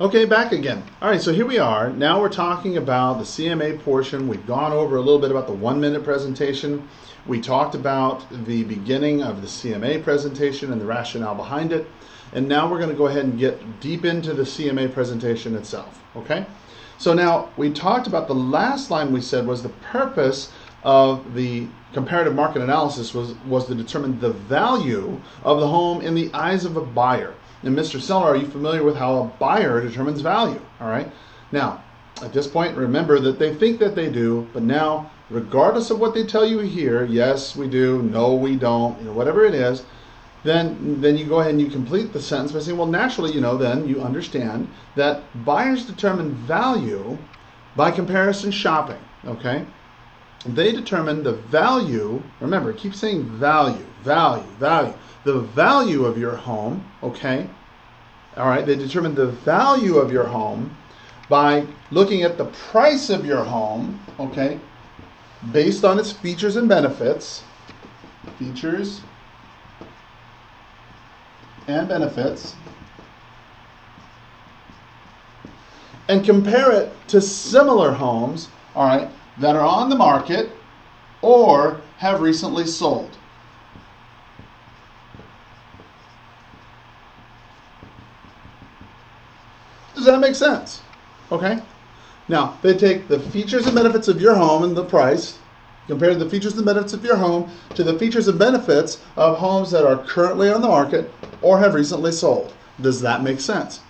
Okay, back again. All right, so here we are. Now we're talking about the CMA portion. We've gone over a little bit about the 1-minute presentation. We talked about the beginning of the CMA presentation and the rationale behind it. And now we're going to go ahead and get deep into the CMA presentation itself, okay? So now we talked about the last line we said was the purpose of the comparative market analysis was to determine the value of the home in the eyes of a buyer. And Mr. Seller, are you familiar with how a buyer determines value? All right. Now, at this point, remember that they think that they do, but now, regardless of what they tell you here, yes, we do, no, we don't, whatever it is, then you go ahead and you complete the sentence by saying, well, naturally, then you understand that buyers determine value by comparison shopping, okay? They determine the value, remember, keep saying value, value, value. The value of your home, okay? All right, they determine the value of your home by looking at the price of your home, okay, based on its features and benefits. Features and benefits. And compare it to similar homes, all right, that are on the market or have recently sold. Does that make sense? Okay. Now, they take the features and benefits of your home and the price, compare the features and benefits of your home to the features and benefits of homes that are currently on the market or have recently sold. Does that make sense?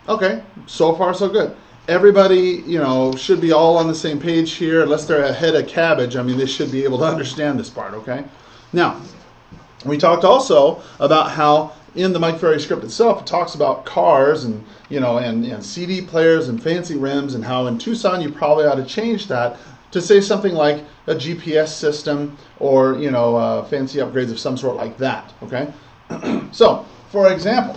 Okay, so far so good. Everybody, should be all on the same page here, unless they're a head of cabbage. I mean, they should be able to understand this part, okay? Now, we talked also about how in the Mike Ferry script itself, it talks about cars and and CD players and fancy rims, and how in Tucson you probably ought to change that to say something like a GPS system or fancy upgrades of some sort like that. Okay, so for example,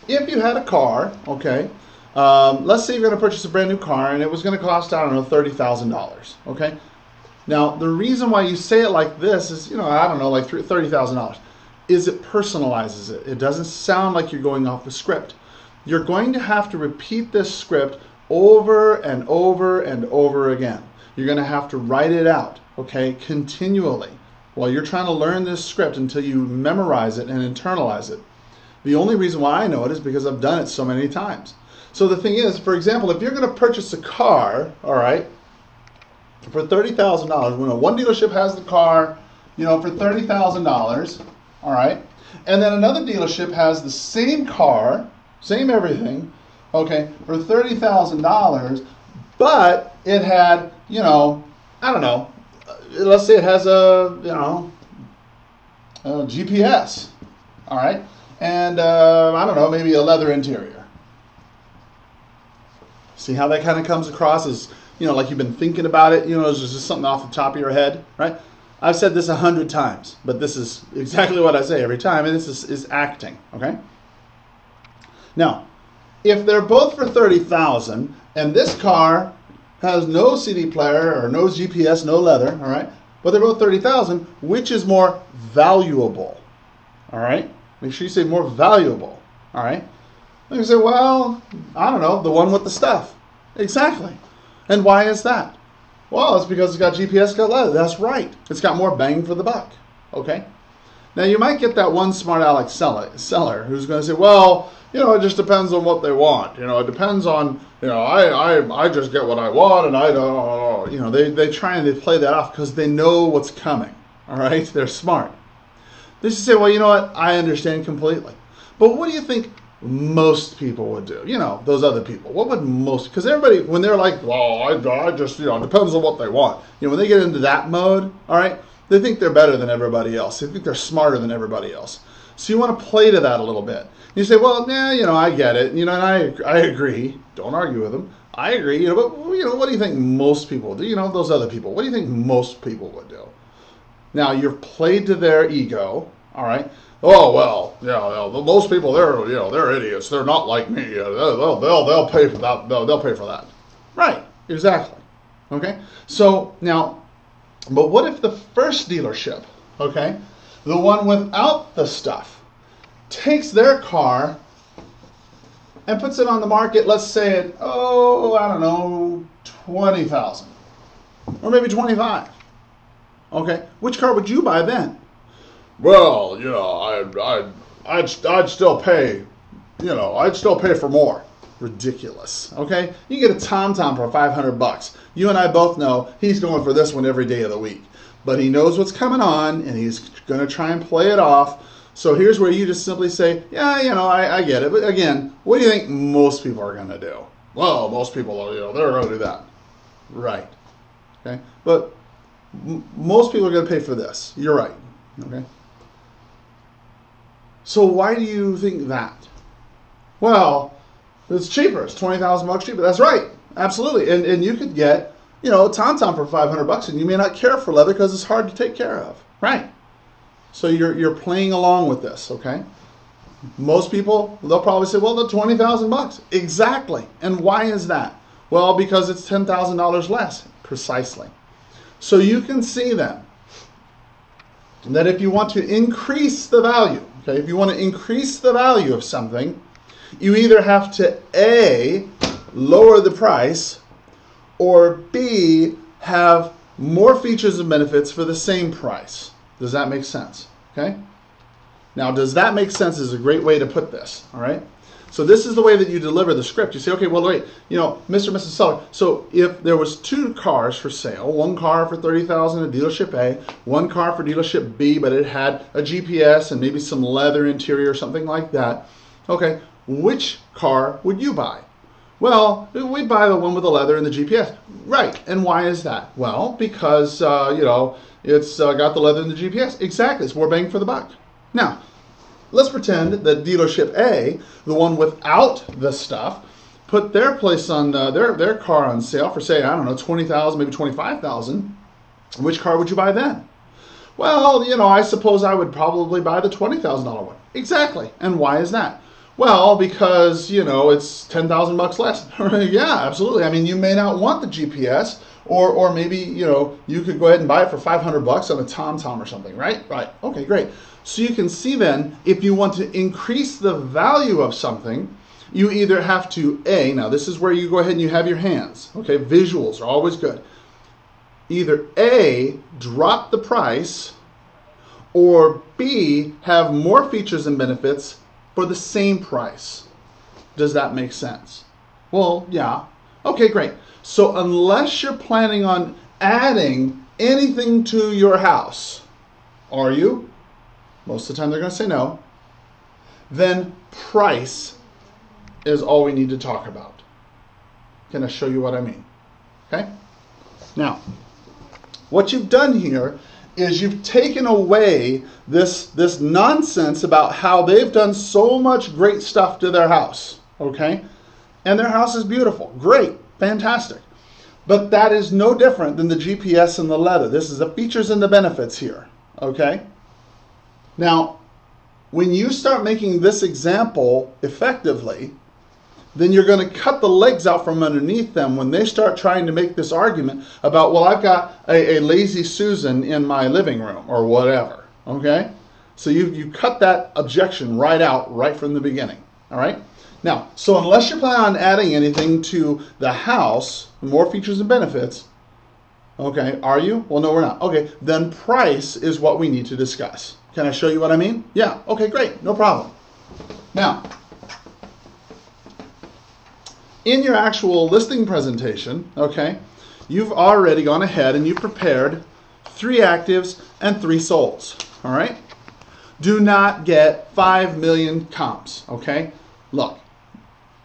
if you had a car, okay, let's say you're going to purchase a brand new car and it was going to cost, I don't know, $30,000. Okay, now the reason why you say it like this is I don't know, like $30,000. Is it personalizes it. It doesn't sound like you're going off the script. You're going to have to repeat this script over and over and over again. You're going to have to write it out, okay, continually while you're trying to learn this script until you memorize it and internalize it. The only reason why I know it is because I've done it so many times. So the thing is, for example, if you're going to purchase a car, all right, for $30,000, when one dealership has the car, for $30,000, all right, and then another dealership has the same car, same everything, okay, for $30,000, but it had, I don't know, let's say it has a GPS, all right, and I don't know, maybe a leather interior. See how that kind of comes across as, like you've been thinking about it, it's just something off the top of your head, right? I've said this 100 times, but this is exactly what I say every time, and this is acting, okay? Now, if they're both for $30,000, and this car has no CD player or no GPS, no leather, all right, but they're both $30,000, which is more valuable, all right? Make sure you say more valuable, all right? And you say, well, I don't know, the one with the stuff. Exactly. And why is that? Well, it's because it's got GPS, it's got leather. That's right. It's got more bang for the buck. Okay? Now, you might get that one smart aleck seller who's going to say, well, it just depends on what they want. It depends on, I just get what I want, and I don't, they try and they play that off because they know what's coming. All right? They're smart. They just say, well, you know what? I understand completely. But what do you think most people would do? Those other people. What would most, because everybody, when they're like, well, I just, it depends on what they want. when they get into that mode, all right, they think they're better than everybody else. They think they're smarter than everybody else. So you want to play to that a little bit. You say, well, yeah, I get it. And I agree. Don't argue with them. I agree. But, what do you think most people do? Those other people. What do you think most people would do? Now, you've played to their ego, all right? Oh, well, most people, they're idiots. They're not like me. They'll pay for that. They'll pay for that. Right, exactly. Okay? So, now, but what if the first dealership, okay, the one without the stuff, takes their car and puts it on the market, let's say at, oh, I don't know, 20,000 or maybe 25. Okay, which car would you buy then? Well, you know, I'd still pay, you know, I'd still pay for more. Ridiculous. Okay, you get a TomTom for $500. You and I both know he's going for this one every day of the week, but he knows what's coming on and he's going to try and play it off. So here's where you just simply say, yeah, you know, I get it. But again, what do you think most people are going to do? Well, most people are, you know, they're going to do that. Right. Okay. But most people are going to pay for this. You're right. Okay. So why do you think that? Well, it's cheaper. It's $20,000 cheaper. That's right. Absolutely. And you could get, you know, a TomTom for $500 and you may not care for leather because it's hard to take care of. Right. So you're playing along with this, okay? Most people, they'll probably say, well, the $20,000. Exactly. And why is that? Well, because it's $10,000 less. Precisely. So you can see then that if you want to increase the value, okay, if you want to increase the value of something, you either have to A, lower the price, or B, have more features and benefits for the same price. Does that make sense? Okay. Now, does that make sense is a great way to put this. All right. So this is the way that you deliver the script. You say, okay, well, wait, you know, Mr. and Mrs. Seller. So if there was 2 cars for sale, one car for $30,000 at dealership A, one car for dealership B, but it had a GPS and maybe some leather interior or something like that. Okay, which car would you buy? Well, we'd buy the one with the leather and the GPS. Right. And why is that? Well, because, you know, it's got the leather and the GPS. Exactly. It's more bang for the buck. Now, let's pretend that dealership A, the one without the stuff, put their place on their car on sale for, say, I don't know, $20,000, maybe $25,000. Which car would you buy then? Well, you know, I suppose I would probably buy the $20,000 one. Exactly. And why is that? Well, because, you know, it's $10,000 less. Yeah, absolutely. I mean, you may not want the GPS, or maybe, you know, you could go ahead and buy it for $500 on a TomTom or something, right? Right. Okay, great. So you can see then, if you want to increase the value of something, you either have to, A, now this is where you go ahead and you have your hands. Okay, visuals are always good. Either A, drop the price, or B, have more features and benefits for the same price. Does that make sense? Well, yeah. Okay, great. So unless you're planning on adding anything to your house, are you? Most of the time they're going to say no. Then price is all we need to talk about. Can I show you what I mean? Okay? Now, what you've done here is you've taken away this nonsense about how they've done so much great stuff to their house, okay? And their house is beautiful, great, fantastic. But that is no different than the GPS and the leather. This is the features and the benefits here, okay? Now, when you start making this example effectively, then you're going to cut the legs out from underneath them when they start trying to make this argument about, well, I've got a lazy Susan in my living room or whatever, okay? So you cut that objection right out right from the beginning, all right? Now, so unless you're planning on adding anything to the house, more features and benefits, okay, are you? Well, no, we're not. Okay, then price is what we need to discuss. Can I show you what I mean? Yeah, okay, great, no problem. Now, in your actual listing presentation, okay, you've already gone ahead and you've prepared 3 actives and 3 solds, all right? Do not get 5 million comps, okay? Look,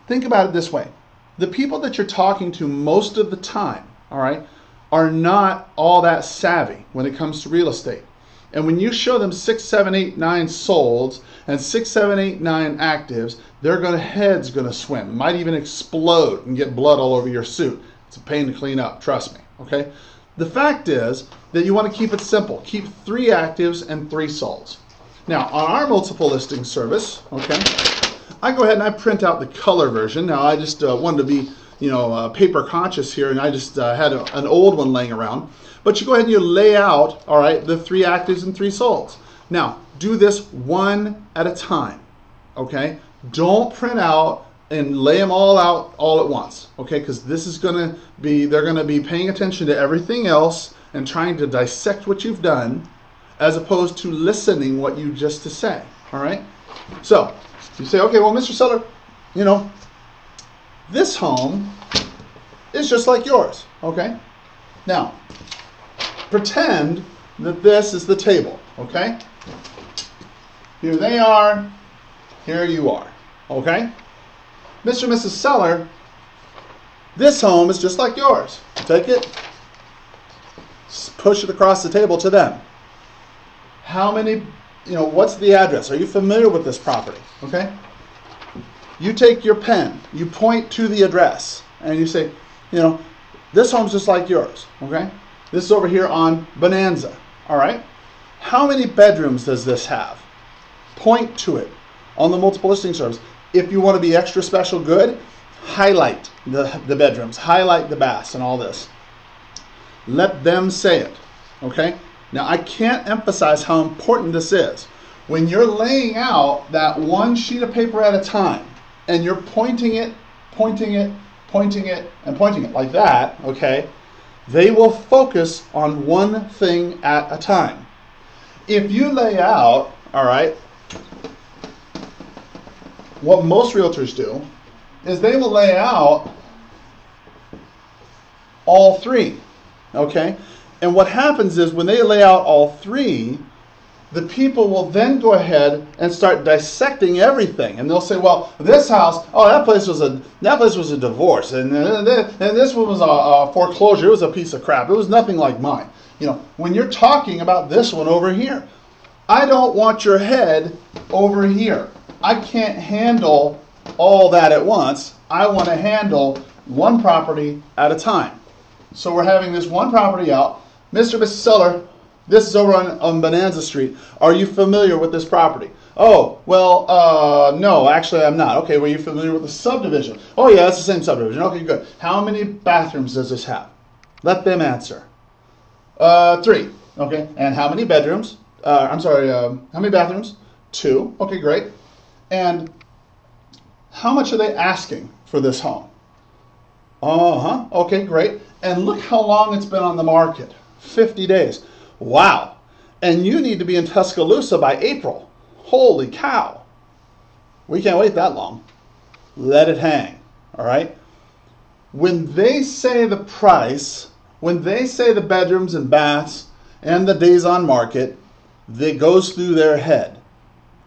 think about it this way. The people that you're talking to most of the time, all right, are not all that savvy when it comes to real estate. And when you show them 6, 7, 8, 9 solds and 6, 7, 8, 9 actives, their head's going to swim. It might even explode and get blood all over your suit. It's a pain to clean up, trust me. Okay. The fact is that you want to keep it simple. Keep 3 actives and 3 solds. Now, on our multiple listing service, okay, I go ahead and I print out the color version. Now, I just wanted to be, you know, paper conscious here, and I just had an old one laying around. But you go ahead and you lay out, all right, the 3 actives and 3 solds. Now, do this one at a time, okay? Don't print out and lay them all out all at once, okay? Because this is going to be, they're going to be paying attention to everything else and trying to dissect what you've done as opposed to listening what you just to say, all right? So you say, okay, well, Mr. Seller, you know, this home is just like yours, okay? Now, pretend that this is the table, okay? Here they are, here you are, okay? Mr. and Mrs. Seller, this home is just like yours. Take it, push it across the table to them. How many, you know, what's the address? Are you familiar with this property? Okay? You take your pen, you point to the address, and you say, you know, this home's just like yours. Okay? This is over here on Bonanza. All right? How many bedrooms does this have? Point to it on the multiple listing service. If you want to be extra special good, highlight the bedrooms, highlight the baths and all this. Let them say it, okay? Now, I can't emphasize how important this is. When you're laying out that one sheet of paper at a time, and you're pointing it, pointing it, pointing it, and pointing it like that, okay, they will focus on one thing at a time. If you lay out, all right, what most realtors do is they will lay out all three, okay? And what happens is when they lay out all three, the people will then go ahead and start dissecting everything. And they'll say, well, this house, oh, that place was a divorce. And this one was a foreclosure. It was a piece of crap. It was nothing like mine. You know, when you're talking about this one over here, I don't want your head over here. I can't handle all that at once. I want to handle one property at a time. So we're having this one property out. Mr. and Mrs. Seller, this is over on Bonanza Street. Are you familiar with this property? Oh, well, no, actually I'm not. Okay, were you familiar with the subdivision? Oh, yeah, it's the same subdivision. Okay, good. How many bathrooms does this have? Let them answer. 3. Okay, and how many bedrooms? How many bathrooms? 2. Okay, great. And how much are they asking for this home? Okay, great. And look how long it's been on the market. 50 days. Wow. And you need to be in Tuscaloosa by April. Holy cow. We can't wait that long. Let it hang. All right? When they say the price, when they say the bedrooms and baths and the days on market, that goes through their head.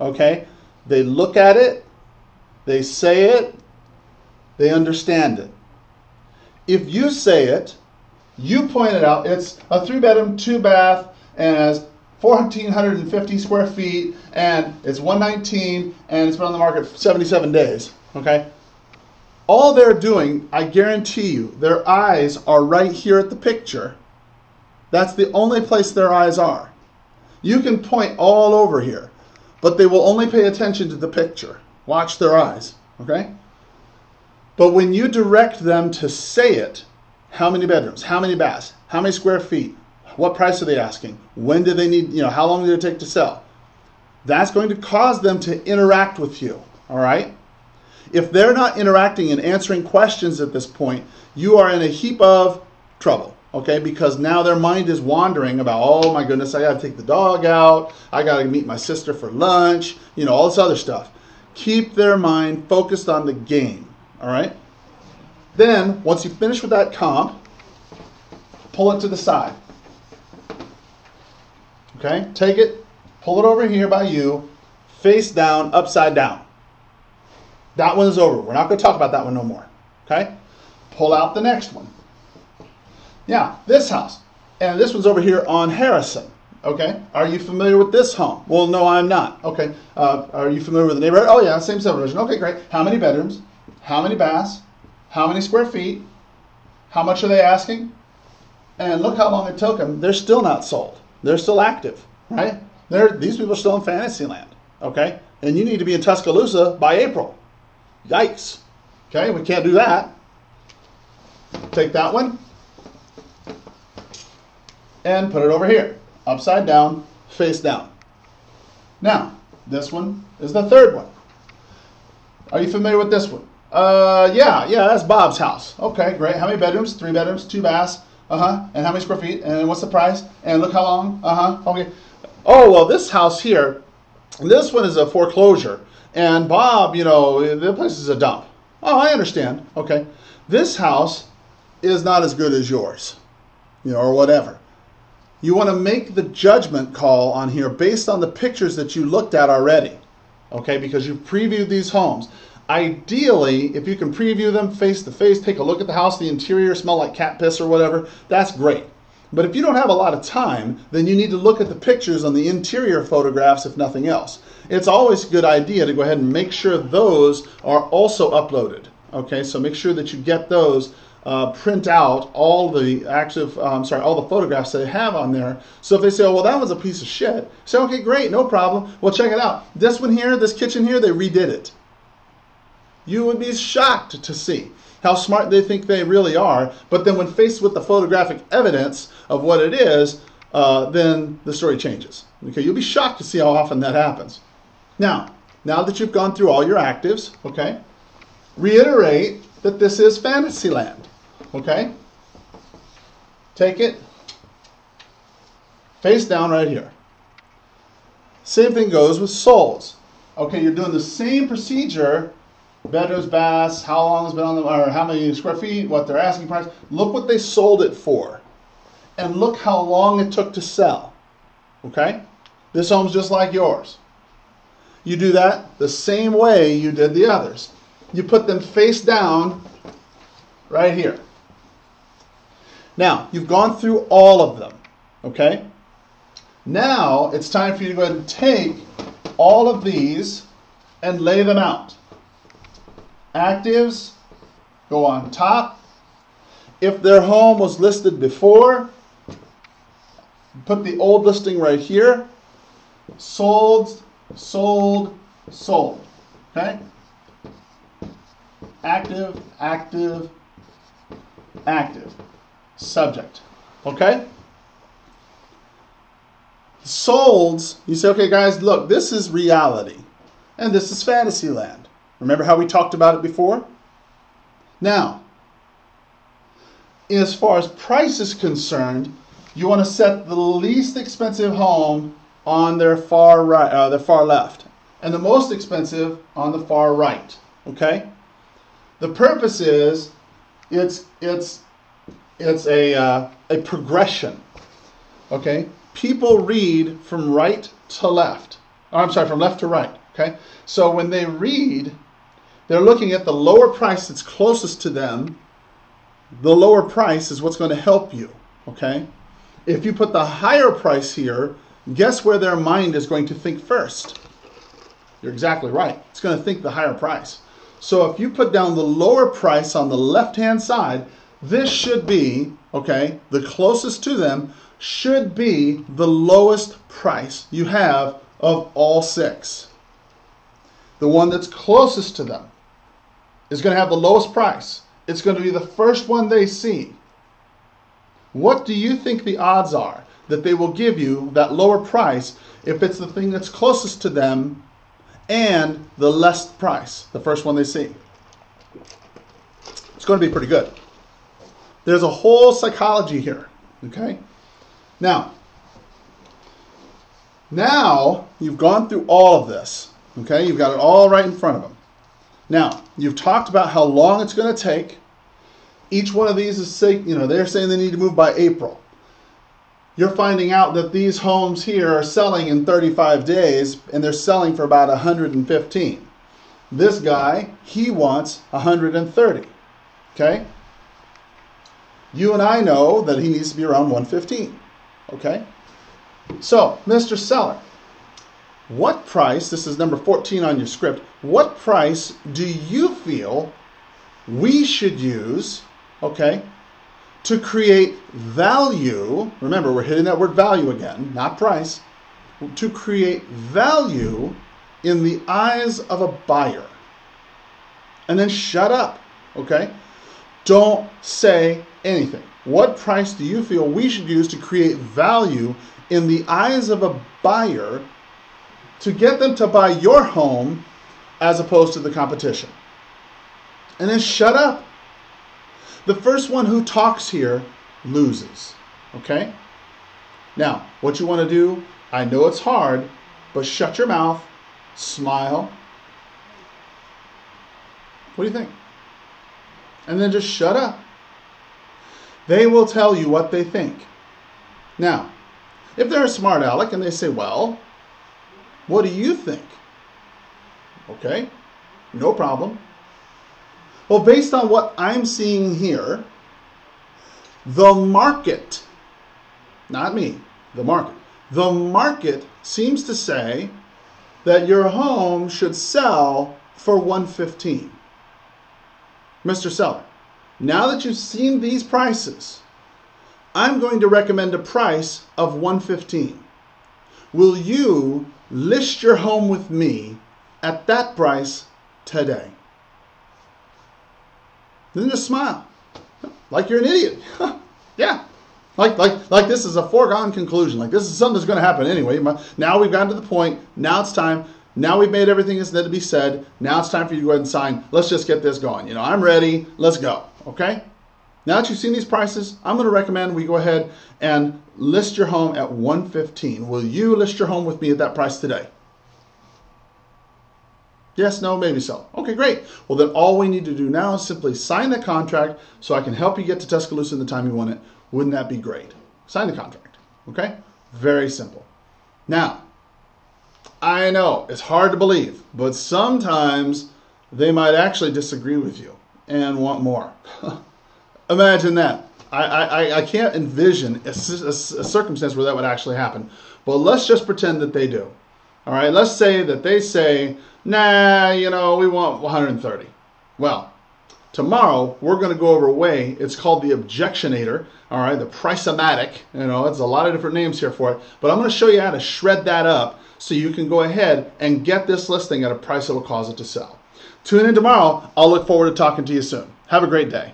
Okay? They look at it, they say it, they understand it. If you say it, you point it out, it's a 3-bedroom, 2-bath, and has 1,450 square feet, and it's $119, and it's been on the market for 77 days, okay? All they're doing, I guarantee you, their eyes are right here at the picture. That's the only place their eyes are. You can point all over here, but they will only pay attention to the picture. Watch their eyes, okay? But when you direct them to say it, how many bedrooms, how many baths, how many square feet, what price are they asking, when do they need, you know, how long did it take to sell? That's going to cause them to interact with you, all right? If they're not interacting and answering questions at this point, you are in a heap of trouble, okay? Because now their mind is wandering about, oh my goodness, I got to take the dog out, I got to meet my sister for lunch, you know, all this other stuff. Keep their mind focused on the game, all right? Then, once you finish with that comp, pull it to the side. Okay? Take it, pull it over here by you, face down, upside down. That one is over. We're not going to talk about that one no more. Okay? Pull out the next one. Yeah, this house. And this one's over here on Harrison. Okay? Are you familiar with this home? Well, no, I'm not. Okay. Are you familiar with the neighborhood? Oh, yeah, same subdivision. Okay, great. How many bedrooms? How many baths? How many square feet? How much are they asking? And look how long it took them. They're still not sold. They're still active, right? These people are still in fantasy land, okay? And you need to be in Tuscaloosa by April. Yikes. Okay, we can't do that. Take that one and put it over here. Upside down, face down. Now, this one is the third one. Are you familiar with this one? Yeah, that's Bob's house. Okay, great. How many bedrooms? 3 bedrooms, 2 baths. And how many square feet? And what's the price? And look how long? Okay. Oh, well, this house here, this one is a foreclosure. And Bob, the place is a dump. Oh, I understand. Okay. This house is not as good as yours, or whatever. You want to make the judgment call on here based on the pictures that you looked at already, okay, because you've previewed these homes. Ideally, if you can preview them face to face, take a look at the house, the interior, smell like cat piss or whatever, that's great. But if you don't have a lot of time, then you need to look at the pictures on the interior photographs, if nothing else. It's always a good idea to go ahead and make sure those are also uploaded, okay, so make sure that you get those. Print out all the all the photographs they have on there. So if they say, oh, well, that one's a piece of shit, say, okay, great, no problem. Well, check it out. This one here, this kitchen here, they redid it. You would be shocked to see how smart they think they really are. But then when faced with the photographic evidence of what it is, then the story changes. Okay, you'll be shocked to see how often that happens. Now that you've gone through all your actives, okay, reiterate that this is Fantasyland. Okay? Take it face down right here. Same thing goes with solds. Okay, you're doing the same procedure, bedrooms, baths, how long it's been on them, or how many square feet, what their asking price. Look what they sold it for. And look how long it took to sell. Okay? This home's just like yours. You do that the same way you did the others. You put them face down right here. Now, you've gone through all of them, okay? Now, it's time for you to go ahead and take all of these and lay them out. Actives go on top. If their home was listed before, put the old listing right here. Sold, sold, sold, okay? Active, active, active. Subject. Okay? Solds, you say, okay, guys, look, this is reality. And this is Fantasyland. Remember how we talked about it before? Now, as far as price is concerned, you want to set the least expensive home on their far right, their far left, and the most expensive on the far right. Okay? The purpose is it's a progression. Okay? People read from right to left. From left to right. Okay? So when they read, they're looking at the lower price that's closest to them. The lower price is what's going to help you. Okay? If you put the higher price here, guess where their mind is going to think first? You're exactly right. It's going to think the higher price. So if you put down the lower price on the left-hand side, this should be, okay, the closest to them should be the lowest price you have of all 6. The one that's closest to them is going to have the lowest price. It's going to be the first one they see. What do you think the odds are that they will give you that lower price if it's the thing that's closest to them and the less price, the first one they see? It's going to be pretty good. There's a whole psychology here, okay? Now you've gone through all of this, okay? You've got it all right in front of them. Now, you've talked about how long it's going to take. Each one of these is, they're saying they need to move by April. You're finding out that these homes here are selling in 35 days, and they're selling for about 115. This guy, he wants 130, okay? You and I know that he needs to be around 115, okay? So, Mr. Seller, what price, this is number 14 on your script, what price do you feel we should use, okay, to create value? Remember, we're hitting that word value again, not price. To create value in the eyes of a buyer. And then shut up, okay? Don't say anything. What price do you feel we should use to create value in the eyes of a buyer to get them to buy your home as opposed to the competition? and then shut up. The first one who talks here loses. Okay? Now, what you want to do, I know it's hard, but shut your mouth, smile. What do you think? And then just shut up. They will tell you what they think. Now, if they're a smart aleck and they say, well, what do you think? Okay, no problem. Well, based on what I'm seeing here, the market, not me, the market seems to say that your home should sell for $115,000. Mr. Seller, now that you've seen these prices, I'm going to recommend a price of $115,000. Will you list your home with me at that price today? Then just smile, like you're an idiot. Yeah, like this is a foregone conclusion. Like this is something that's going to happen anyway. Now we've gotten to the point. Now it's time. Now we've made everything that's needed to be said. Now it's time for you to go ahead and sign. Let's just get this going. You know, I'm ready. Let's go. Okay? Now that you've seen these prices, I'm going to recommend we go ahead and list your home at $115,000. Will you list your home with me at that price today? Yes, no, maybe so. Okay, great. Well, then all we need to do now is simply sign the contract so I can help you get to Tuscaloosa in the time you want it. Wouldn't that be great? Sign the contract. Okay? Very simple. Now, I know it's hard to believe, but sometimes they might actually disagree with you and want more. Imagine that. I can't envision a circumstance where that would actually happen. But let's just pretend that they do. All right, let's say that they say, nah, you know, we want 130. Well, tomorrow we're going to go over a way. It's called the objectionator. All right, the price-o-matic. You know, it's a lot of different names here for it. But I'm going to show you how to shred that up so you can go ahead and get this listing at a price that will cause it to sell. Tune in tomorrow. I'll look forward to talking to you soon. Have a great day.